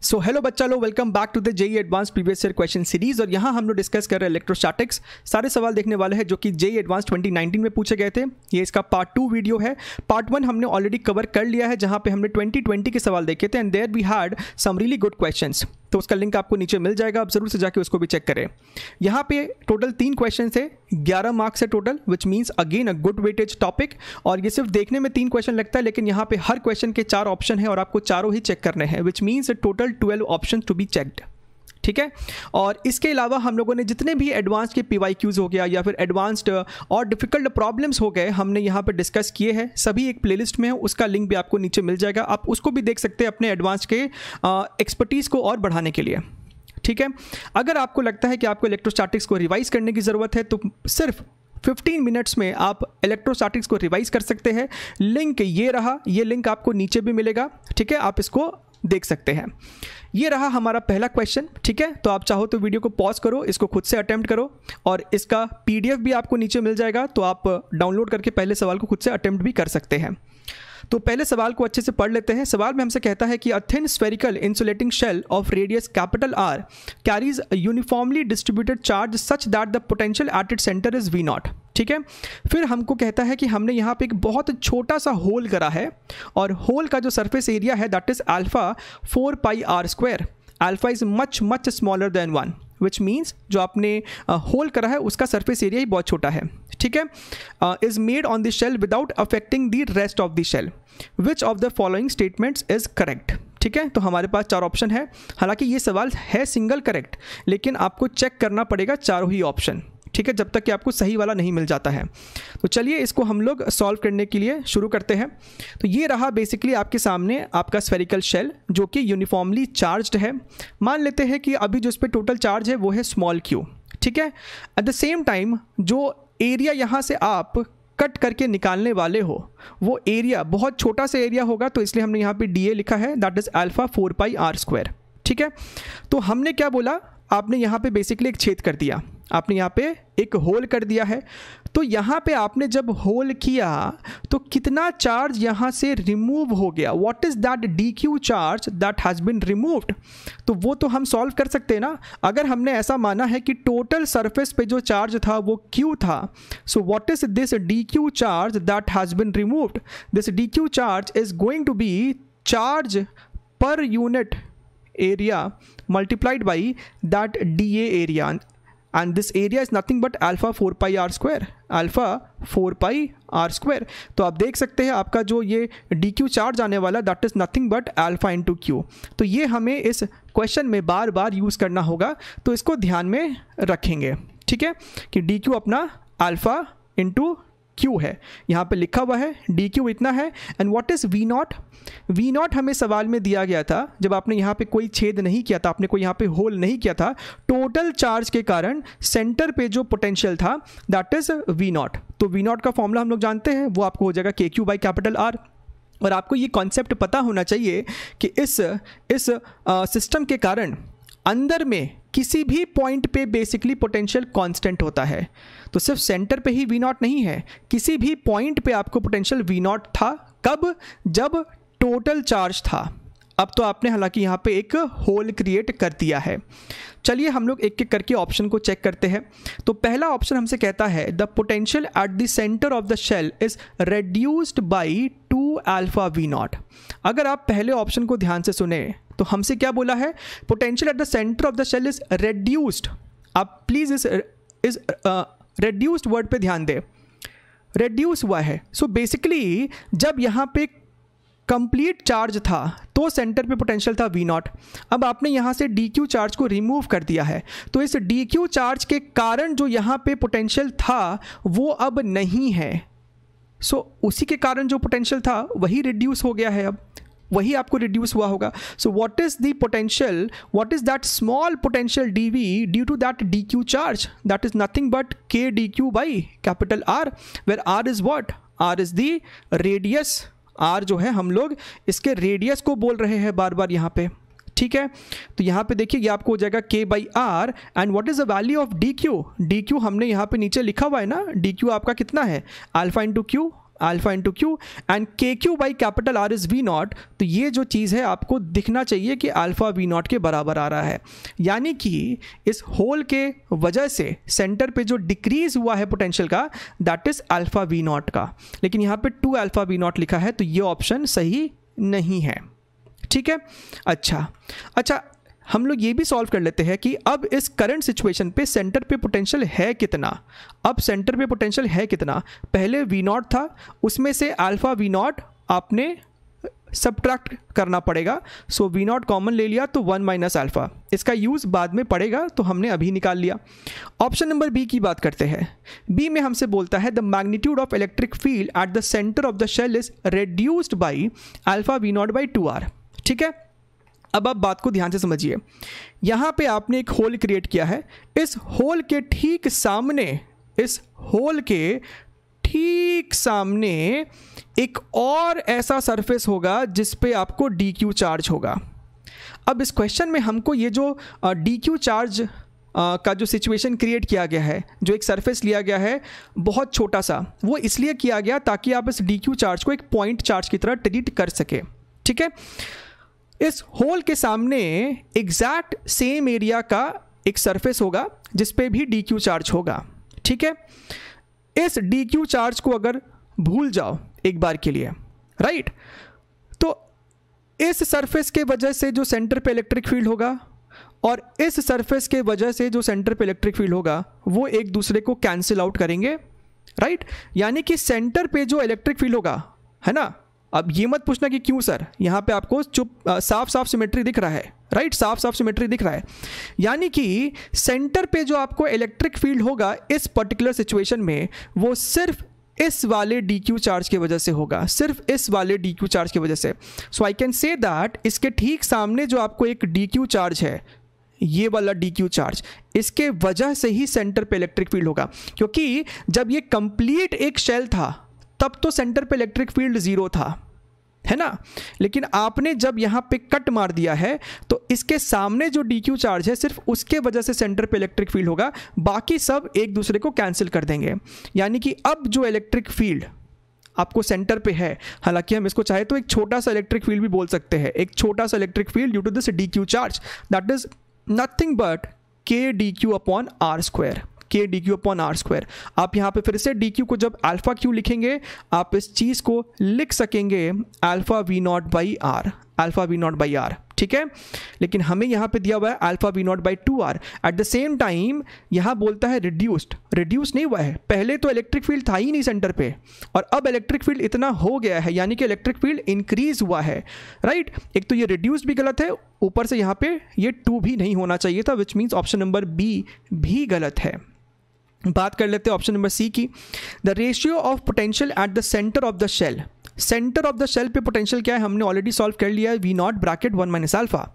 सो hello बच्चा लोग, welcome back to the JEE advanced previous year question series. और यहाँ हम लोग डिस्कस कर रहे हैं इलेक्ट्रोस्टैटिक्स। सारे सवाल देखने वाले हैं जो कि जेईई एडवांस 2019 में पूछे गए थे। ये इसका पार्ट 2 वीडियो है। पार्ट 1 हमने ऑलरेडी कवर कर लिया है, जहाँ पे हमने 2020 के सवाल देखे थे and there we had some really good questions. तो उसका लिंक आपको नीचे मिल जाएगा, आप जरूर से जाके उसको भी चेक करें। यहाँ पे टोटल 3 क्वेश्चन थे, 11 मार्क्स है total, which means again a good weightage topic. और ये सिर्फ देखने में 3 क्वेश्चन लगता है, लेकिन यहाँ पे हर क्वेश्चन के 4 ऑप्शन है और आपको चारों ही चेक करने हैं, which means total 12 option to be checked. ठीक है। और इसके अलावा हम लोगों ने जितने भी एडवांस के PYQs हो गया या फिर एडवांस्ड और डिफिकल्ट प्रॉब्लम्स हो गए, हमने यहाँ पे डिस्कस किए हैं। सभी एक प्लेलिस्ट में है, उसका लिंक भी आपको नीचे मिल जाएगा। आप उसको भी देख सकते हैं अपने एडवांस के एक्सपर्टीज़ को और बढ़ाने के लिए। ठीक है। अगर आपको लगता है कि आपको इलेक्ट्रोस्टैटिक्स को रिवाइज करने की ज़रूरत है, तो सिर्फ 15 मिनट्स में आप इलेक्ट्रोस्टैटिक्स को रिवाइज कर सकते हैं। लिंक ये रहा, ये लिंक आपको नीचे भी मिलेगा। ठीक है, आप इसको देख सकते हैं। ये रहा हमारा पहला क्वेश्चन। ठीक है, तो आप चाहो तो वीडियो को पॉज करो, इसको खुद से अटेम्प्ट करो और इसका PDF भी आपको नीचे मिल जाएगा, तो आप डाउनलोड करके पहले सवाल को खुद से अटेम्प्ट भी कर सकते हैं। तो पहले सवाल को अच्छे से पढ़ लेते हैं। सवाल में हमसे कहता है कि a thin spherical insulating shell of radius R carries uniformly distributed charge such that the potential at its centre is V0। ठीक है। फिर हमको कहता है कि हमने यहाँ पे एक बहुत छोटा सा होल करा है और होल का जो सरफेस एरिया है that is alpha 4πr²। Alpha is much much smaller than 1, which means जो आपने होल करा है उसका सरफेस एरिया ही बहुत छोटा है। ठीक है। Is made on the shell without affecting the rest of the shell, which of the following statements is correct. ठीक है, तो हमारे पास 4 ऑप्शन है। हालांकि ये सवाल है सिंगल करेक्ट, लेकिन आपको चेक करना पड़ेगा चारों ही ऑप्शन। ठीक है, जब तक कि आपको सही वाला नहीं मिल जाता है। तो चलिए इसको हम लोग सॉल्व करने के लिए शुरू करते हैं। तो ये रहा बेसिकली आपके सामने आपका स्फेरिकल शेल जो कि यूनिफॉर्मली चार्ज्ड है। मान लेते हैं कि अभी जो इस पर टोटल चार्ज है वो है स्मॉल q। ठीक है। एट द सेम टाइम जो एरिया यहाँ से आप कट करके निकालने वाले हो वो एरिया बहुत छोटा सा एरिया होगा, तो इसलिए हमने यहाँ पे DA लिखा है, दैट इज अल्फा 4πr²। ठीक है। तो हमने क्या बोला, आपने यहाँ पे बेसिकली एक छेद कर दिया, आपने यहाँ पे एक होल कर दिया है। तो यहाँ पे आपने जब होल किया तो कितना चार्ज यहाँ से रिमूव हो गया, what is that DQ charge that has been removed. तो वो तो हम सॉल्व कर सकते हैं ना। अगर हमने ऐसा माना है कि टोटल सरफेस पे जो चार्ज था वो Q था, so what is this DQ charge that has been removed. This DQ charge is going to be charge per unit area multiplied by that DA area, and this area is nothing but alpha 4πr², alpha 4πr²। तो आप देख सकते हैं आपका जो ये DQ charge आने वाला that is nothing but alpha into Q। तो ये हमें इस क्वेश्चन में बार बार यूज़ करना होगा, तो इसको ध्यान में रखेंगे। ठीक है, कि DQ अपना अल्फा इंटू Q है, यहाँ पे लिखा हुआ है DQ इतना है। And what is V0। V0 हमें सवाल में दिया गया था जब आपने यहाँ पे कोई छेद नहीं किया था, आपने कोई यहाँ पे होल नहीं किया था, टोटल चार्ज के कारण सेंटर पे जो पोटेंशियल था दैट इज V0। तो V0 का फॉर्मूला हम लोग जानते हैं, वो आपको हो जाएगा KQ/R। और आपको ये कॉन्सेप्ट पता होना चाहिए कि इस सिस्टम के कारण अंदर में किसी भी पॉइंट पे बेसिकली पोटेंशियल कांस्टेंट होता है। तो सिर्फ सेंटर पे ही V0 नहीं है, किसी भी पॉइंट पे आपको पोटेंशियल V0 था। कब? जब टोटल चार्ज था। अब तो आपने हालांकि यहाँ पे एक होल क्रिएट कर दिया है। चलिए हम लोग एक एक करके ऑप्शन को चेक करते हैं। तो पहला ऑप्शन हमसे कहता है the potential at the centre of the shell is reduced by 2α V0। अगर आप पहले ऑप्शन को ध्यान से सुने तो हमसे क्या बोला है, potential at the centre of the shell is reduced. आप प्लीज इस रेड्यूस्ड वर्ड पे ध्यान दें, रेड्यूस हुआ है। सो बेसिकली जब यहाँ पे कंप्लीट चार्ज था तो सेंटर पे पोटेंशियल था V0। अब आपने यहाँ से DQ चार्ज को रिमूव कर दिया है, तो इस DQ चार्ज के कारण जो यहाँ पे पोटेंशियल था वो अब नहीं है। सो उसी के कारण जो पोटेंशियल था वही रिड्यूस हो गया है, अब वही आपको रिड्यूस हुआ होगा। So what is the potential, what is that small potential DV due to that DQ charge, that is nothing but KDQ/R, where R is what, R is the radius. R जो है हम लोग इसके radius को बोल रहे हैं बार बार यहाँ पे। ठीक है, तो यहाँ पे देखिए ये आपको हो जाएगा K/R। And what is the value of DQ। DQ हमने यहाँ पे नीचे लिखा हुआ है ना, DQ आपका कितना है, alpha into Q। Alpha into Q, and K Q by capital R is V naught. तो ये जो चीज़ है आपको दिखना चाहिए कि अल्फा वी नॉट के बराबर आ रहा है, यानी कि इस होल के वजह से सेंटर पे जो डिक्रीज हुआ है पोटेंशियल का, that is alpha V naught का। लेकिन यहाँ पे 2 अल्फा वी नॉट लिखा है, तो ये ऑप्शन सही नहीं है। ठीक है, अच्छा हम लोग ये भी सॉल्व कर लेते हैं कि अब इस करंट सिचुएशन पे सेंटर पे पोटेंशियल है कितना। अब सेंटर पे पोटेंशियल है कितना, पहले वी नॉट था, उसमें से अल्फा वी नॉट आपने सब्ट्रैक्ट करना पड़ेगा। सो वी नॉट कॉमन ले लिया तो 1 माइनस अल्फा, इसका यूज़ बाद में पड़ेगा तो हमने अभी निकाल लिया। ऑप्शन नंबर बी की बात करते हैं। बी में हमसे बोलता है the magnitude of electric field at the centre of the shell is reduced by alpha V naught by 2r। ठीक है, अब आप बात को ध्यान से समझिए। यहाँ पे आपने एक होल क्रिएट किया है, इस होल के ठीक सामने, इस होल के ठीक सामने एक और ऐसा सरफेस होगा जिस पे आपको डी क्यू चार्ज होगा। अब इस क्वेश्चन में हमको ये जो डी क्यू चार्ज का जो सिचुएशन क्रिएट किया गया है, जो एक सरफेस लिया गया है बहुत छोटा सा, वो इसलिए किया गया ताकि आप इस डी क्यू चार्ज को एक पॉइंट चार्ज की तरह ट्रीट कर सके। ठीक है, इस होल के सामने एग्जैक्ट सेम एरिया का एक सरफेस होगा जिस पे भी डी क्यू चार्ज होगा। ठीक है, इस डी क्यू चार्ज को अगर भूल जाओ एक बार के लिए, राइट, तो इस सरफेस के वजह से जो सेंटर पे इलेक्ट्रिक फील्ड होगा और इस सरफेस के वजह से जो सेंटर पे इलेक्ट्रिक फील्ड होगा वो एक दूसरे को कैंसिल आउट करेंगे, राइट। यानी कि सेंटर पे जो इलेक्ट्रिक फील्ड होगा, है ना, अब ये मत पूछना कि क्यों सर, यहाँ पे आपको साफ साफ सिमेट्री दिख रहा है, राइट, साफ साफ सिमेट्री दिख रहा है। यानी कि सेंटर पे जो आपको इलेक्ट्रिक फील्ड होगा इस पर्टिकुलर सिचुएशन में, वो सिर्फ इस वाले डी क्यू चार्ज की वजह से होगा, सिर्फ इस वाले डी क्यू चार्ज की वजह से। सो आई कैन से दैट इसके ठीक सामने जो आपको एक डी क्यू चार्ज है, ये वाला डी क्यू चार्ज, इसके वजह से ही सेंटर पे इलेक्ट्रिक फील्ड होगा। क्योंकि जब ये कंप्लीट एक शेल था तब तो सेंटर पे इलेक्ट्रिक फील्ड 0 था, है ना, लेकिन आपने जब यहाँ पे कट मार दिया है तो इसके सामने जो डी क्यू चार्ज है सिर्फ उसके वजह से सेंटर पे इलेक्ट्रिक फील्ड होगा, बाकी सब एक दूसरे को कैंसिल कर देंगे। यानी कि अब जो इलेक्ट्रिक फील्ड आपको सेंटर पे है, हालांकि हम इसको चाहे तो एक छोटा सा इलेक्ट्रिक फील्ड भी बोल सकते हैं, एक छोटा सा electric field due to this D Q charge, that is nothing but K D Q upon R square, K D Q upon R square. आप यहाँ पे फिर से डी क्यू को जब अल्फा क्यू लिखेंगे आप इस चीज़ को लिख सकेंगे alpha V naught by R, alpha V naught by R, ठीक है। लेकिन हमें यहाँ पे दिया हुआ है alpha V naught by 2r। At the same time यहाँ बोलता है रिड्यूस्ड, रिड्यूस नहीं हुआ है, पहले तो इलेक्ट्रिक फील्ड था ही नहीं सेंटर पे और अब इलेक्ट्रिक फील्ड इतना हो गया है, यानी कि इलेक्ट्रिक फील्ड इंक्रीज हुआ है, राइट। एक तो ये रिड्यूस्ड भी गलत है, ऊपर से यहाँ पे ये 2 भी नहीं होना चाहिए था, which means option number B भी गलत है। बात कर लेते हैं ऑप्शन नंबर सी की। The ratio of potential at the centre of the shell, centre of the shell पे पोटेंशियल क्या है हमने ऑलरेडी सॉल्व कर लिया है, V naught bracket 1 minus alpha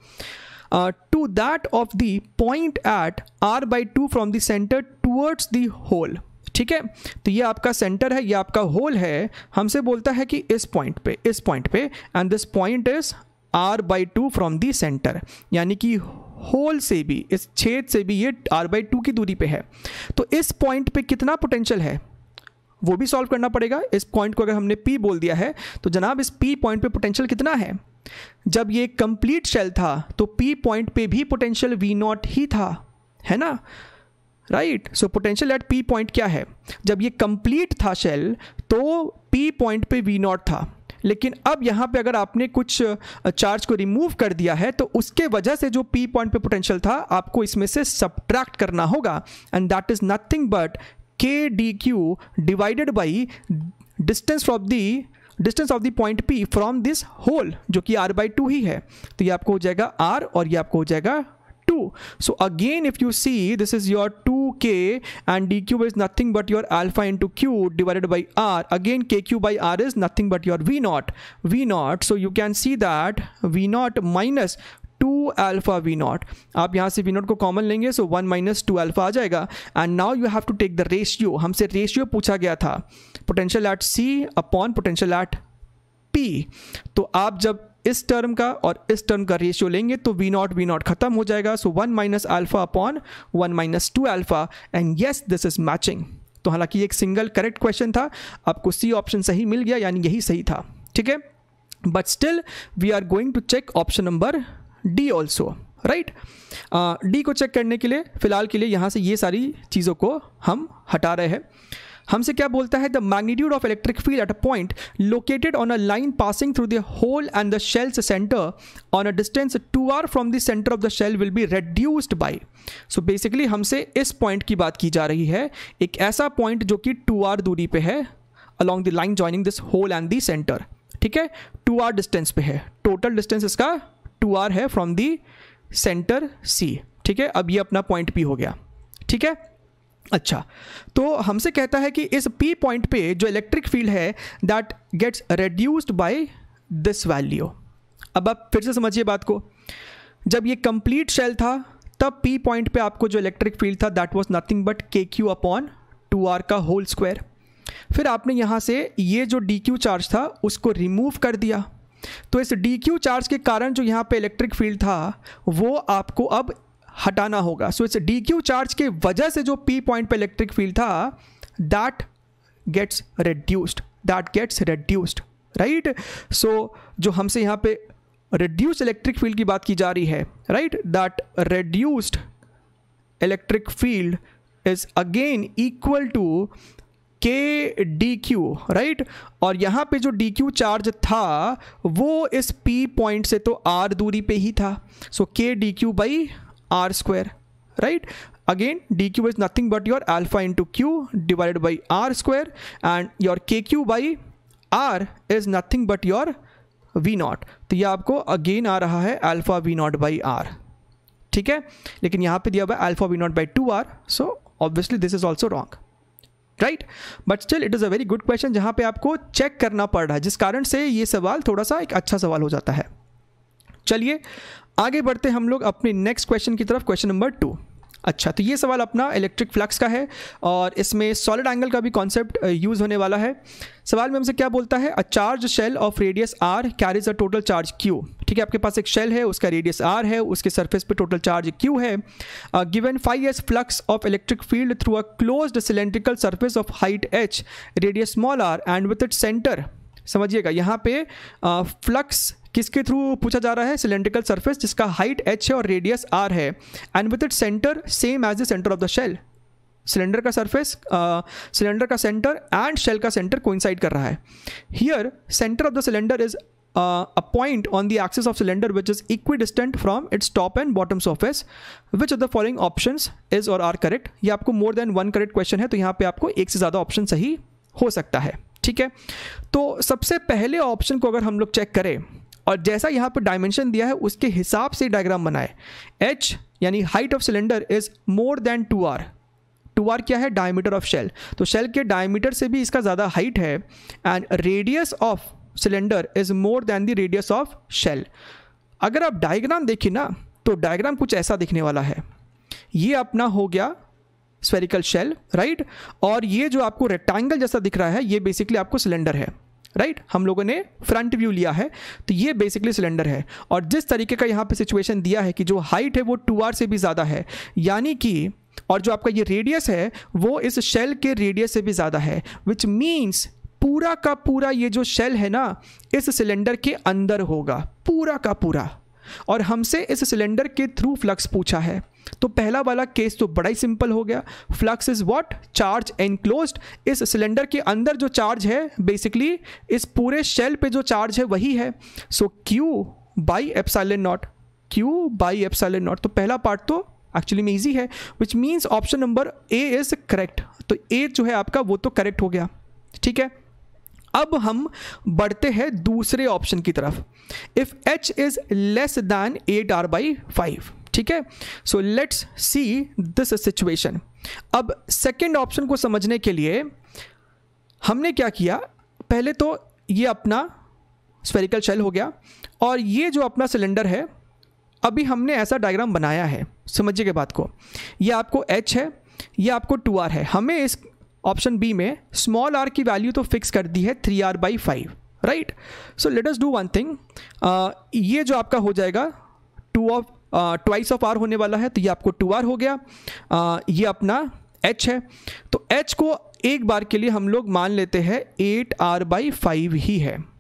to that of the point at r by 2 from the centre towards the hole, ठीक है। तो ये आपका सेंटर है, ये आपका होल है, हमसे बोलता है कि इस पॉइंट पे and this point is r by 2 from the centre, यानी कि होल से भी, इस छेद से भी ये r बाई 2 की दूरी पे है। तो इस पॉइंट पे कितना पोटेंशियल है वो भी सॉल्व करना पड़ेगा। इस पॉइंट को अगर हमने P बोल दिया है तो जनाब इस P पॉइंट पे पोटेंशियल कितना है। जब ये कंप्लीट शेल था तो P पॉइंट पे भी पोटेंशियल V नॉट ही था, है ना, right. So potential at P point क्या है, जब ये कंप्लीट था शेल तो P पॉइंट पे V नॉट था, लेकिन अब यहाँ पे अगर आपने कुछ चार्ज को रिमूव कर दिया है तो उसके वजह से जो P पॉइंट पे पोटेंशियल था आपको इसमें से सब्ट्रैक्ट करना होगा, and that is nothing but K D Q divided by distance of the point P from this hole, जो कि r बाई 2 ही है। तो ये आपको हो जाएगा r और ये आपको हो जाएगा 2। So again if you see this is your 2k and dq is nothing but your alpha into q divided by r, again kq by r is nothing but your v naught, so you can see that v naught minus 2 alpha v naught, आप यहाँ से v naught को common लेंगे सो 1 minus 2 alpha आ जाएगा। And now you have to take the ratio, हमसे ratio पूछा गया था potential at c upon potential at p। तो आप जब इस टर्म का और इस टर्म का रेशियो लेंगे तो v naught खत्म हो जाएगा, सो 1 minus alpha upon 1 minus 2 alpha, and yes this is matching. तो हालांकि ये एक सिंगल करेक्ट क्वेश्चन था, आपको सी ऑप्शन सही मिल गया, यानी यही सही था, ठीक है। But still we are going to check option number D also, right. D को चेक करने के लिए फिलहाल के लिए यहाँ से ये सारी चीज़ों को हम हटा रहे हैं। हमसे क्या बोलता है, the magnitude of electric field at a point located on a line passing through the hole and the shell's centre on a distance 2r from the centre of the shell will be reduced by. So basically हमसे इस point की बात की जा रही है, एक ऐसा पॉइंट जो कि 2r दूरी पे है along the line joining this hole and the centre, ठीक है। 2r डिस्टेंस पे है, टोटल डिस्टेंस इसका 2r है फ्रॉम द सेंटर C, ठीक है। अब ये अपना पॉइंट P हो गया, ठीक है। अच्छा, तो हमसे कहता है कि इस P पॉइंट पे जो इलेक्ट्रिक फील्ड है that gets reduced by this value. अब आप फिर से समझिए बात को, जब ये कंप्लीट शेल था तब P पॉइंट पे आपको जो इलेक्ट्रिक फील्ड था that was nothing but KQ upon 2R का होल स्क्वायर। फिर आपने यहाँ से ये जो DQ चार्ज था उसको रिमूव कर दिया, तो इस DQ चार्ज के कारण जो यहाँ पे इलेक्ट्रिक फील्ड था वो आपको अब हटाना होगा। सो इस DQ चार्ज के वजह से जो P पॉइंट पे इलेक्ट्रिक फील्ड था दैट गेट्स रेड्यूस्ड, राइट। सो जो हमसे यहाँ पे रिड्यूस इलेक्ट्रिक फील्ड की बात की जा रही है, right, that reduced electric field is again equal to KDQ, right. और यहाँ पे जो DQ चार्ज था वो इस P पॉइंट से तो R दूरी पे ही था, सो KDQ by R square, right. Again DQ is nothing but your alpha into Q divided by R square and your KQ by R is nothing but your V0। तो ये आपको again आ रहा है अल्फा V0 बाई R, ठीक है। लेकिन यहाँ पे दिया हुआ है alpha V0 by 2R, so obviously this is also wrong, right. But still it is a very good question जहाँ पे आपको चेक करना पड़ रहा है, जिस कारण से ये सवाल थोड़ा सा एक अच्छा सवाल हो जाता है। चलिए आगे बढ़ते हम लोग अपने नेक्स्ट क्वेश्चन की तरफ, क्वेश्चन नंबर 2। अच्छा, तो ये सवाल अपना इलेक्ट्रिक फ्लक्स का है और इसमें सॉलिड एंगल का भी कॉन्सेप्ट यूज़ होने वाला है। सवाल में हमसे क्या बोलता है, a charge shell of radius r carries a total charge q, ठीक है। आपके पास एक शेल है, उसका रेडियस r है, उसके सरफेस पे टोटल चार्ज q है। Given phi s flux of electric field through a closed cylindrical surface of height h, radius small r and with its centre. समझिएगा यहाँ पे फ्लक्स किसके थ्रू पूछा जा रहा है, सिलेंड्रिकल सरफेस जिसका हाइट h है और रेडियस r है and with its centre same as the centre of the shell. Cylinder का सरफेस, सिलेंडर का सेंटर एंड शेल का सेंटर कोइंसाइड कर रहा है। Here centre of the cylinder is a point on the axis of cylinder which is equidistant from its top and bottom surface. Which of the following options is or are correct? ये आपको more than one correct question है, तो यहाँ पे आपको एक से ज़्यादा ऑप्शन सही हो सकता है, ठीक है। तो सबसे पहले ऑप्शन को अगर हम लोग चेक करें और जैसा यहाँ पर डायमेंशन दिया है उसके हिसाब से डायग्राम बनाए, h यानी height of cylinder is more than 2r। 2r क्या है, डायमीटर ऑफ शेल, तो शेल के डायमीटर से भी इसका ज़्यादा हाइट है and radius of cylinder is more than the radius of shell. अगर आप डायग्राम देखिए ना तो डायग्राम कुछ ऐसा दिखने वाला है, ये अपना हो गया स्फेरिकल शेल, राइट, और ये जो आपको रेक्टेंगल जैसा दिख रहा है ये बेसिकली आपको सिलेंडर है, राइट। हम लोगों ने फ्रंट व्यू लिया है तो ये बेसिकली सिलेंडर है और जिस तरीके का यहाँ पे सिचुएशन दिया है कि जो हाइट है वो 2r से भी ज़्यादा है, यानी कि और जो आपका ये रेडियस है वो इस शेल के रेडियस से भी ज़्यादा है, विच मीन्स पूरा का पूरा ये जो शेल है ना इस सिलेंडर के अंदर होगा, पूरा का पूरा। और हमसे इस सिलेंडर के थ्रू फ्लक्स पूछा है, तो पहला वाला केस तो बड़ा ही सिंपल हो गया। Flux is what, charge enclosed. इस सिलेंडर के अंदर जो चार्ज है बेसिकली इस पूरे शेल पे जो चार्ज है वही है, सो Q by epsilon not, Q by epsilon not. तो पहला पार्ट तो एक्चुअली में ईजी है, which means option number A is correct. तो ए जो है आपका वो तो करेक्ट हो गया, ठीक है। अब हम बढ़ते हैं दूसरे ऑप्शन की तरफ, if h is less than 8r by 5, ठीक है। So let's see this situation. अब सेकेंड ऑप्शन को समझने के लिए हमने क्या किया, पहले तो ये अपना स्फेरिकल शेल हो गया और ये जो अपना सिलेंडर है अभी हमने ऐसा डायग्राम बनाया है, समझिएगा बात को। ये आपको h है, ये आपको 2r है। हमें इस ऑप्शन बी में स्मॉल r की वैल्यू तो फिक्स कर दी है 3r by 5, right. So let us do one thing, ये जो आपका हो जाएगा ट्वाइस ऑफ r होने वाला है, तो ये आपको 2r हो गया। ये अपना h है, तो h को एक बार के लिए हम लोग मान लेते हैं 8r/5 ही है।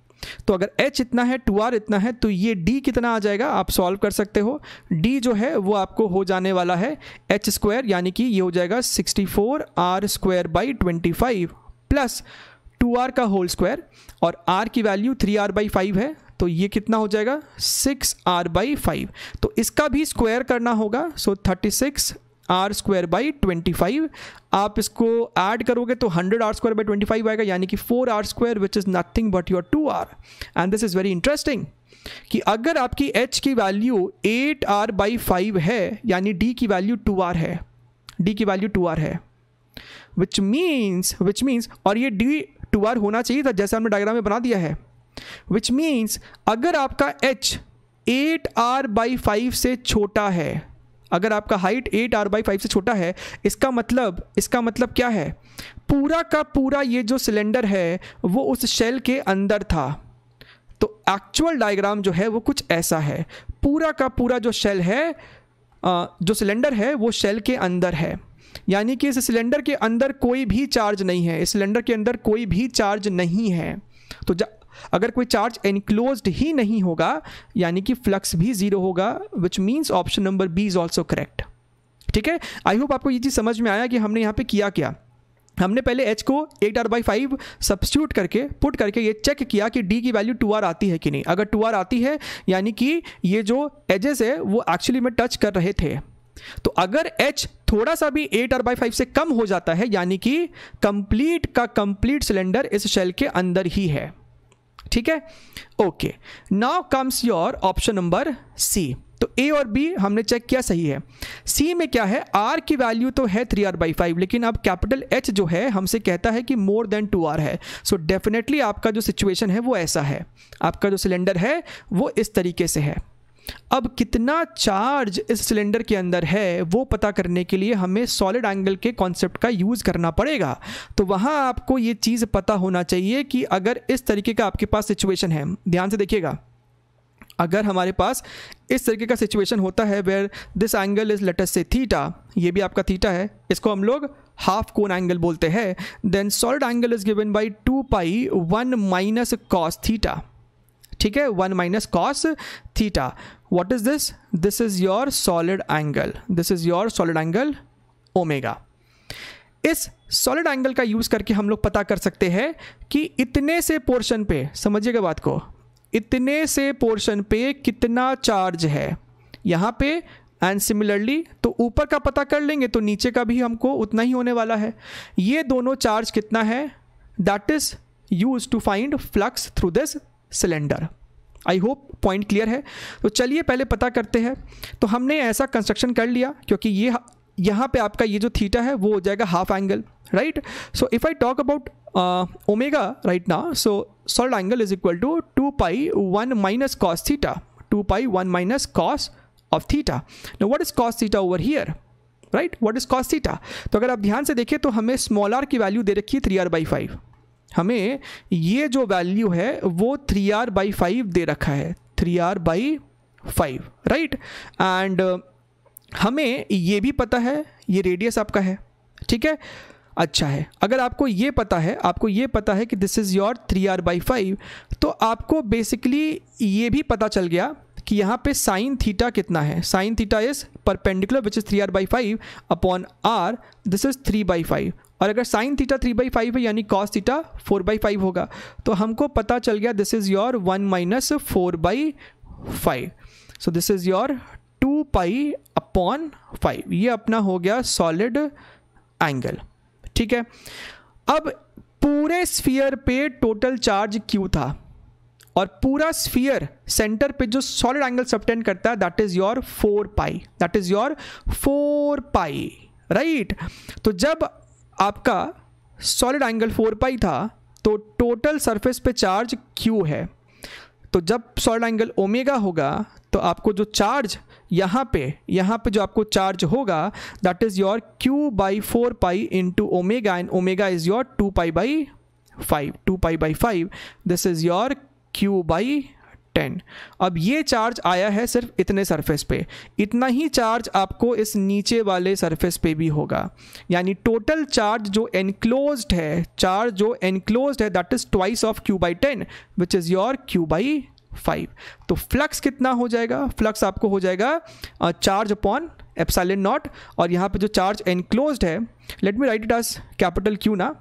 तो अगर h इतना है, 2r इतना है, तो ये d कितना आ जाएगा आप सॉल्व कर सकते हो। d जो है वो आपको हो जाने वाला है h², यानी कि ये हो जाएगा 64r² प्लस 2r का होल स्क्वायर, और r की वैल्यू 3r/5 है, तो ये कितना हो जाएगा 6r/5। तो इसका भी स्क्वायर करना होगा, सो 36r²/25। आप इसको ऐड करोगे तो 100r²/25 आएगा, यानी कि 4r², which is nothing but your 2r। And this is very interesting कि अगर आपकी h की वैल्यू 8r/5 है, यानी d की वैल्यू 2r है, d की वैल्यू 2r है, विच मीन्स और ये d 2r होना चाहिए था जैसे हमने डायग्राम में बना दिया है, विच मीन्स अगर आपका h 8r/5 से छोटा है, अगर आपका हाइट 8r/5 से छोटा है, इसका मतलब क्या है, पूरा का पूरा ये जो सिलेंडर है वो उस शेल के अंदर था। तो एक्चुअल डायग्राम जो है वो कुछ ऐसा है, पूरा का पूरा जो शेल है, जो सिलेंडर है वो शेल के अंदर है, यानी कि इस सिलेंडर के अंदर कोई भी चार्ज नहीं है, इस सिलेंडर के अंदर कोई भी चार्ज नहीं है। तो अगर कोई चार्ज एनक्लोज्ड ही नहीं होगा, यानी कि फ्लक्स भी जीरो होगा, which means option number B is also correct. ठीक है, आई होप आपको ये चीज़ समझ में आया कि हमने यहाँ पे किया क्या। हमने पहले h को 8r/5 सब्स्टिट्यूट करके पुट करके ये चेक किया कि d की वैल्यू 2r आती है कि नहीं। अगर 2r आती है, यानी कि ये जो एजेस है वो एक्चुअली में टच कर रहे थे। तो अगर h थोड़ा सा भी 8r/5 से कम हो जाता है, यानी कि कंप्लीट का कंप्लीट सिलेंडर इस शेल के अंदर ही है। ठीक है, okay, now comes your option number C. तो ए और बी हमने चेक किया सही है। सी में क्या है, आर की वैल्यू तो है 3r/5, लेकिन अब कैपिटल एच जो है हमसे कहता है कि मोर देन 2r है। सो डेफिनेटली आपका जो सिचुएशन है वो ऐसा है, आपका जो सिलेंडर है वो इस तरीके से है। अब कितना चार्ज इस सिलेंडर के अंदर है वो पता करने के लिए हमें सॉलिड एंगल के कॉन्सेप्ट का यूज़ करना पड़ेगा। तो वहाँ आपको ये चीज़ पता होना चाहिए कि अगर इस तरीके का आपके पास सिचुएशन है, ध्यान से देखिएगा, अगर हमारे पास इस तरीके का सिचुएशन होता है where this angle is let us say theta, ये भी आपका थीटा है, इसको हम लोग हाफ कोन एंगल बोलते हैं, then solid angle is given by 2 1 - cos theta. ठीक है, 1 - cos थीटा। What is this? This is your solid angle, this is your solid angle omega. इस सॉलिड एंगल का यूज करके हम लोग पता कर सकते हैं कि इतने से पोर्शन पे, समझिएगा बात को, इतने से पोर्शन पे कितना चार्ज है यहाँ पे, एंड सिमिलरली तो ऊपर का पता कर लेंगे तो नीचे का भी हमको उतना ही होने वाला है। ये दोनों चार्ज कितना है, that is use to find flux through this cylinder. I hope point clear है। तो चलिए पहले पता करते हैं। तो हमने ऐसा कंस्ट्रक्शन कर लिया क्योंकि ये यहाँ पे आपका ये जो थीटा है वो हो जाएगा half angle, right. So if I talk about omega right now, so solid angle is equal to 2 1 - cos theta, 2 1 - cos of theta. Now what is cos theta over here, right? What is cos theta? तो अगर आप ध्यान से देखें तो हमें small r की value दे रखी है 3r/5, हमें ये जो वैल्यू है वो 3r/5 दे रखा है, 3r/5, राइट। एंड हमें ये भी पता है ये रेडियस आपका है, ठीक है। अच्छा है, अगर आपको ये पता है कि दिस इज़ योर 3r/5, तो आपको बेसिकली ये भी पता चल गया कि यहाँ पे साइन थीटा कितना है। Sine theta is perpendicular which is 3r/5 upon r, this is 3/5। और अगर साइन थीटा 3/5 है यानी कॉस थीटा 4/5 होगा, तो हमको पता चल गया this is your 1 - 4/5। So this is your 2π/5। ये अपना हो गया सॉलिड एंगल, ठीक है। अब पूरे स्फीयर पे टोटल चार्ज Q था और पूरा स्फीयर सेंटर पे जो सॉलिड एंगल सबटेंड करता है that is your 4π, that is your 4π, right. तो जब आपका सॉलिड एंगल 4π था तो टोटल सरफेस पे चार्ज Q है। तो जब सॉलिड एंगल ओमेगा होगा तो आपको जो चार्ज यहाँ पे जो आपको चार्ज होगा that is your Q/4π into omega, and omega is your 2π/5, 2π/5। This is your Q/2 10। अब ये चार्ज आया है सिर्फ इतने सरफेस पे, इतना ही चार्ज आपको इस नीचे वाले सरफेस पे भी होगा, यानी टोटल चार्ज जो एनक्लोज्ड है, that is twice of Q/10 which is your Q/5। तो फ्लक्स कितना हो जाएगा? फ्लक्स आपको हो जाएगा चार्ज अपॉन एप्सिलॉन नॉट, और यहाँ पे जो चार्ज एनक्लोज्ड है, let me write it as capital Q ना,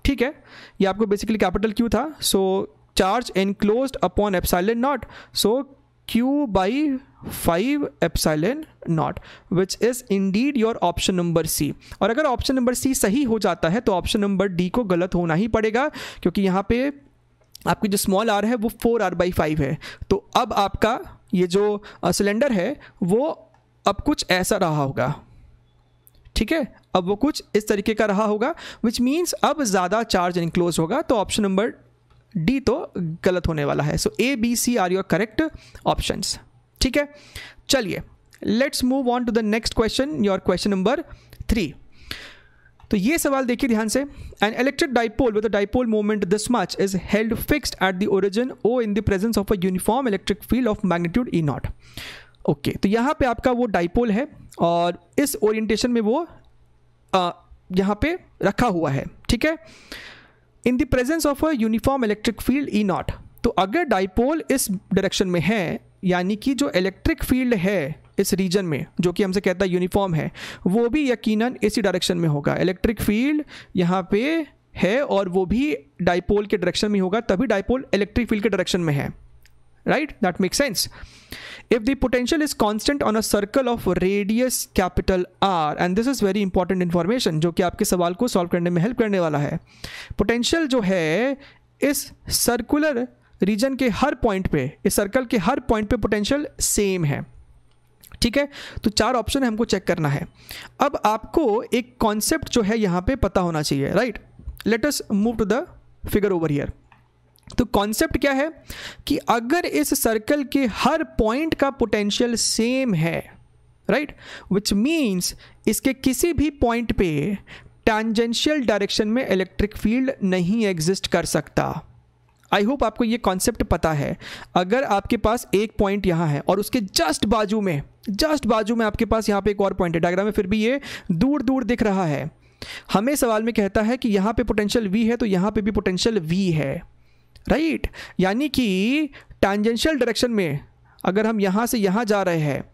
ठीक है, ये आपको बेसिकली कैपिटल Q था, so charge enclosed upon epsilon naught, so Q/5 epsilon naught which is indeed your option number C. और अगर ऑप्शन नंबर सी सही हो जाता है तो ऑप्शन नंबर डी को गलत होना ही पड़ेगा, क्योंकि यहाँ पे आपकी जो स्मॉल r है वो 4r/5 है। तो अब आपका ये जो सिलेंडर है वो अब कुछ ऐसा रहा होगा, ठीक है, अब वो कुछ इस तरीके का रहा होगा, विच मीन्स अब ज़्यादा चार्ज इनक्लोज होगा, तो ऑप्शन नंबर डी तो गलत होने वाला है। So A, B, C are your correct options, ठीक है। चलिए let's move on to the next question, your question number 3। तो ये सवाल देखिए ध्यान से, an electric dipole with a dipole moment this much is held fixed at the origin O in the presence of a uniform electric field of magnitude E0। Okay, तो यहाँ पे आपका वो डाइपोल है और इस ओरिएंटेशन में वो यहाँ पे रखा हुआ है, ठीक है, इन the presence of a uniform electric field E0। तो अगर डाइपोल इस डायरेक्शन में है, यानी कि जो इलेक्ट्रिक फील्ड है इस रीजन में, जो कि हमसे कहता है यूनिफॉर्म है, वो भी यकीनन इसी डायरेक्शन में होगा। इलेक्ट्रिक फील्ड यहाँ पे है और वो भी डाइपोल के डायरेक्शन में होगा, तभी डाइपोल इलेक्ट्रिक फील्ड के डायरेक्शन में है, right, that makes sense. If the potential is constant on a circle of radius capital R, and this is very important information जो कि आपके सवाल को सॉल्व करने में हेल्प करने वाला है। पोटेंशियल जो है इस सर्कुलर रीजन के हर पॉइंट पे, इस सर्कल के हर पॉइंट पे पोटेंशियल सेम है, ठीक है। तो 4 ऑप्शन हमको चेक करना है। अब आपको एक कॉन्सेप्ट जो है यहाँ पे पता होना चाहिए, right. Let us move to the figure over here. तो कॉन्सेप्ट क्या है कि अगर इस सर्कल के हर पॉइंट का पोटेंशियल सेम है, राइट, विच मीन्स इसके किसी भी पॉइंट पे टैंजेंशियल डायरेक्शन में इलेक्ट्रिक फील्ड नहीं एग्जिस्ट कर सकता। आई होप आपको ये कॉन्सेप्ट पता है। अगर आपके पास एक पॉइंट यहाँ है और उसके जस्ट बाजू में आपके पास यहाँ पे एक और पॉइंट है, डायग्राम में फिर भी ये दूर दूर दिख रहा है, हमें सवाल में कहता है कि यहाँ पे पोटेंशियल V है तो यहाँ पे भी पोटेंशियल V है, राइट। यानी कि टैंजेंशियल डायरेक्शन में अगर हम यहाँ से यहाँ जा रहे हैं,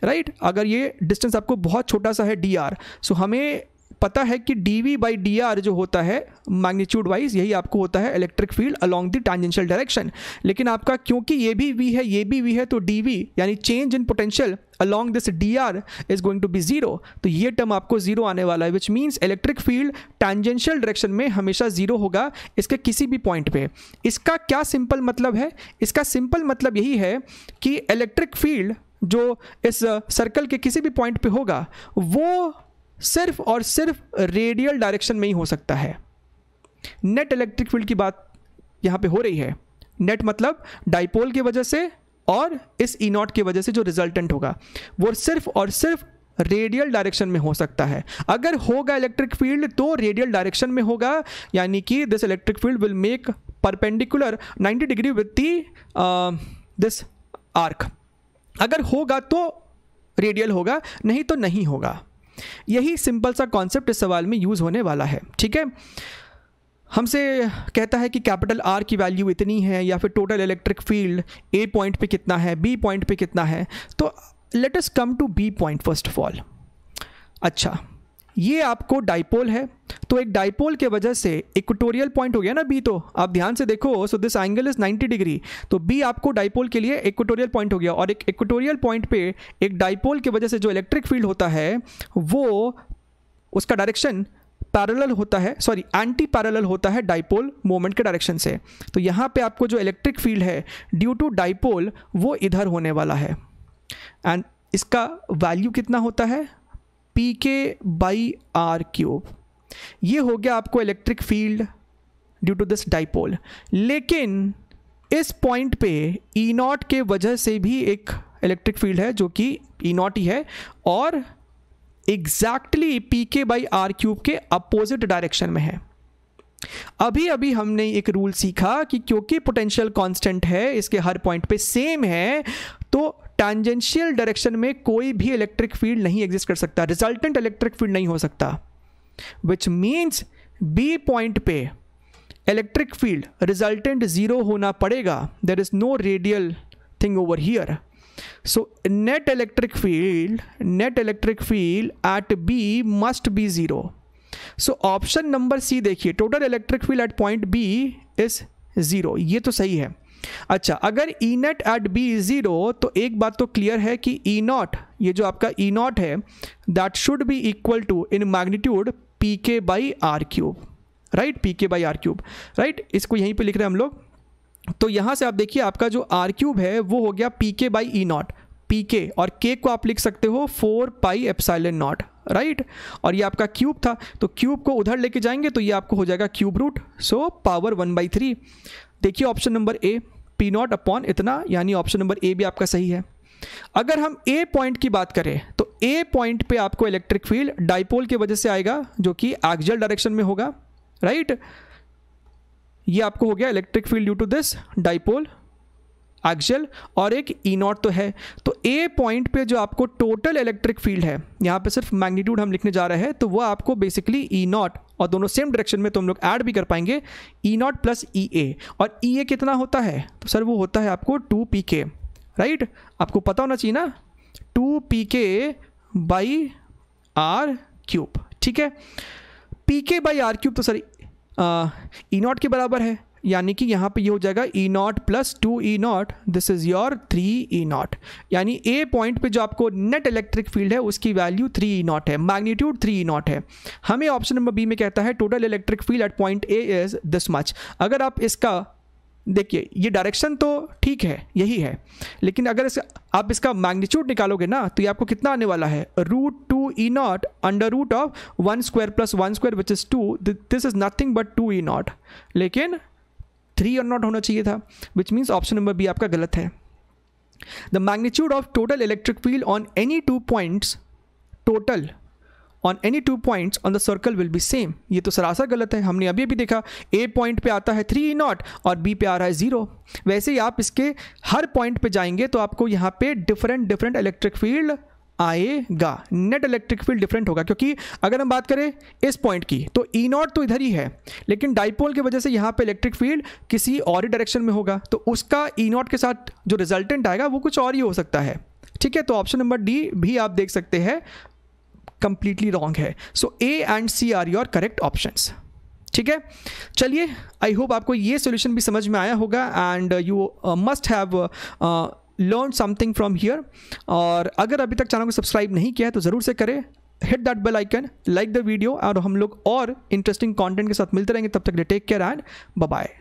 राइट, अगर ये डिस्टेंस आपको बहुत छोटा सा है dr, सो हमें पता है कि dV/dr जो होता है मैग्नीट्यूड वाइज, यही आपको होता है electric field along the tangential direction. लेकिन आपका क्योंकि ये भी V है, ये भी V है, तो dV यानी change in potential along this dr is going to be 0। तो ये टर्म आपको 0 आने वाला है, which means electric field tangential direction में हमेशा 0 होगा इसके किसी भी पॉइंट पे। इसका क्या सिंपल मतलब है? इसका सिंपल मतलब यही है कि इलेक्ट्रिक फील्ड जो इस सर्कल के किसी भी पॉइंट पे होगा वो सिर्फ और सिर्फ रेडियल डायरेक्शन में ही हो सकता है। नेट इलेक्ट्रिक फील्ड की बात यहाँ पे हो रही है। नेट मतलब डाइपोल की वजह से और इस E0 की वजह से जो रिजल्टेंट होगा वो सिर्फ और सिर्फ रेडियल डायरेक्शन में हो सकता है। अगर होगा इलेक्ट्रिक फील्ड तो रेडियल डायरेक्शन में होगा, यानी कि this electric field will make perpendicular 90 degree with this arc. अगर होगा तो रेडियल होगा, नहीं तो नहीं होगा। यही सिंपल सा कॉन्सेप्ट इस सवाल में यूज़ होने वाला है, ठीक है। हमसे कहता है कि कैपिटल R की वैल्यू इतनी है, या फिर total electric field A point पे कितना है, B पॉइंट पे कितना है। तो let us come to B point first of all. अच्छा, ये आपको डाइपोल है, तो एक डाइपोल के वजह से इक्वेटोरियल पॉइंट हो गया ना B। तो आप ध्यान से देखो, so this angle is 90 degree, तो B आपको डाइपोल के लिए इक्वेटोरियल पॉइंट हो गया। और एक इक्वेटोरियल पॉइंट पे एक डाइपोल की वजह से जो इलेक्ट्रिक फील्ड होता है वो उसका डायरेक्शन पैरेलल होता है, सॉरी एंटी पैरेलल होता है डाइपोल मोमेंट के डायरेक्शन से। तो यहाँ पे आपको जो इलेक्ट्रिक फील्ड है ड्यू टू डाइपोल वो इधर होने वाला है, एंड इसका वैल्यू कितना होता है pk/r³। ये हो गया आपको electric field due to this dipole. लेकिन इस पॉइंट पे E0 के वजह से भी एक इलेक्ट्रिक फील्ड है जो कि E0 ही है, और एग्जैक्टली pk/r³ के अपोजिट डायरेक्शन में है। अभी अभी हमने एक रूल सीखा कि क्योंकि पोटेंशियल कांस्टेंट है, इसके हर पॉइंट पे सेम है, तो टैंजेंशियल डायरेक्शन में कोई भी इलेक्ट्रिक फील्ड नहीं एग्जिस्ट कर सकता, रिजल्टेंट इलेक्ट्रिक फील्ड नहीं हो सकता, विच मीन्स बी पॉइंट पे इलेक्ट्रिक फील्ड रिजल्टेंट जीरो होना पड़ेगा. There is no radial thing over here. So net electric field at B must be zero. So option number C देखिए, total electric field at point B is zero. ये तो सही है. अच्छा, अगर E net at B is zero, तो एक बात तो क्लियर है कि ई नॉट, ये जो आपका ई नॉट है, that should be equal to in magnitude P K by R cube, right, P K by R cube, right. इसको यहीं पे लिख रहे हैं हम लोग. तो यहाँ से आप देखिए आपका जो आर क्यूब है वो हो गया P K by E not, P के, और के को आप लिख सकते हो 4 पाई एप्सिलॉन नॉट, राइट. और ये आपका क्यूब था, तो क्यूब को उधर लेके जाएंगे तो ये आपको हो जाएगा क्यूब रूट, सो पावर 1/3. देखिए option number A, P not upon इतना, यानी ऑप्शन नंबर ए भी आपका सही है. अगर हम ए पॉइंट की बात करें तो ए पॉइंट पे आपको इलेक्ट्रिक फील्ड डाइपोल की वजह से आएगा, जो कि एक्सियल डायरेक्शन में होगा, राइट. ये आपको हो गया electric field due to this dipole axial, और एक ई नॉट तो है. तो ए पॉइंट पे जो आपको टोटल इलेक्ट्रिक फील्ड है, यहाँ पे सिर्फ मैग्नीट्यूड हम लिखने जा रहे हैं, तो वो आपको बेसिकली ई नॉट, और दोनों सेम डायरेक्शन में तो हम लोग ऐड भी कर पाएंगे, ई नॉट प्लस ई ए. और ई ए कितना होता है, तो सर वो होता है आपको 2 पी के, राइट. आपको पता होना चाहिए ना, 2 P K by R cube, ठीक है. P K by R cube तो सर ई नॉट के बराबर है, यानी कि यहाँ पे ये हो जाएगा E naught plus 2 E naught, this is your 3 E naught. यानी ए पॉइंट पे जो आपको नेट इलेक्ट्रिक फील्ड है उसकी वैल्यू 3 ई नॉट है, मैग्नीट्यूड 3 ई नॉट है. हमें ऑप्शन नंबर बी में कहता है total electric field at point A is this much. अगर आप इसका देखिए, ये डायरेक्शन तो ठीक है, यही है, लेकिन अगर आप इसका मैग्नीट्यूड निकालोगे ना, तो ये आपको कितना आने वाला है, √2 E naught under root of 1 square plus 1 square which is 2. This is nothing but 2 E naught, लेकिन 3 और नॉट होना चाहिए था, which means option number B आपका गलत है. The magnitude of total electric field on any 2 points, total on any 2 points on the circle will be same. ये तो सरासर गलत है. हमने अभी अभी देखा ए पॉइंट पे आता है 3 ई नॉट और बी पे आ रहा है 0. वैसे ही आप इसके हर पॉइंट पे जाएंगे तो आपको यहाँ पे डिफरेंट इलेक्ट्रिक फील्ड आएगा, नेट इलेक्ट्रिक फील्ड डिफरेंट होगा. क्योंकि अगर हम बात करें इस पॉइंट की, तो ई नॉट तो इधर ही है, लेकिन डाइपोल की वजह से यहाँ पे इलेक्ट्रिक फील्ड किसी और ही डायरेक्शन में होगा, तो उसका ई नॉट के साथ जो रिजल्टेंट आएगा वो कुछ और ही हो सकता है, ठीक है. तो ऑप्शन नंबर डी भी आप देख सकते हैं कंप्लीटली रॉन्ग है. So A and C are your correct options, ठीक है. चलिए, आई होप आपको ये सॉल्यूशन भी समझ में आया होगा, and you must have learn something from here. और अगर अभी तक चैनल को सब्सक्राइब नहीं किया है तो ज़रूर से करें, hit that bell icon, like the video, और हम लोग और इंटरेस्टिंग कंटेंट के साथ मिलते रहेंगे. तब तक take care and bye bye.